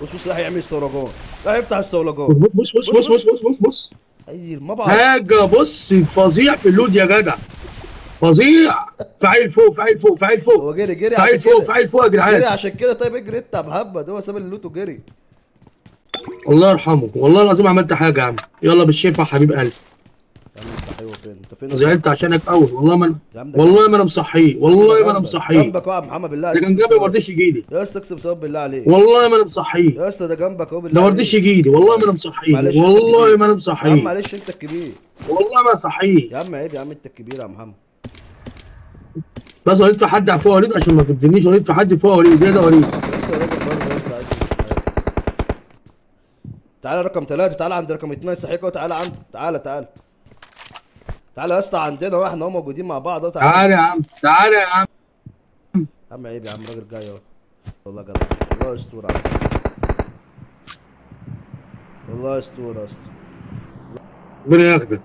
بص بص راح يعمل الصولجان، راح يفتح الصولجان. بص بص بص بص بص بص بص بص بص بص. اي المبعض. حاجه بص فظيع في اللود يا جدع، فظيع. فعيل فوق فعيل فوق فعيل فوق هو جري جري عشان فعيل فوق كده، فعيل فوق يا جري جدعان. عشان كده. طيب اجري انت يا محمد، هو ساب اللوت وجري. الله يرحمه والله العظيم عملت حاجه يا عم. يلا بالشفا حبيب قلبي. يا عم انت حلو فين؟ انت فين اصلا؟ زعلت عشانك قوي والله ما يا عم ده والله جنبك، ما انا مصحيه، يا عم ده والله ما انا جنبك مصحيه. جنبك اهو يا محمد، بالله ده عليك كان اكسب جنبي ما ثواب. رضيش يجي لي. يا اسطى اكسب ثواب بالله عليك. والله ما انا مصحيه. يا اسطى ده جنبك اهو بالله ده ما رضيش عليك. يجي لي، والله ما انا مصحيه، معلش انت والله الكبير. ما انا يا عم مصحيه، معلش انت الكبير. والله ما صحيه. يا عم عيب يا عم، انت الكبير يا محمد. بس وليد في حد فوق وليد عشان ما تبدلنيش. وليد في حد فوق وليد، ايه ده وليد؟ يا اسطى الراجل برضه يا اسطى عايز تعالى رقم ثلاثة، تعالى عند رقم اثنين صحيح، وتعالى عنده، تعالى تعالى. تعالى يا اسطى عندنا واحنا اهو موجودين مع بعض اهو، تعالى. تعالى يا عم تعالى يا عم. يا عم عيب يا عم، الراجل جاي اهو. والله جدع، والله اسطورة يا عم. والله اسطورة يا اسطى. ربنا ياخدك.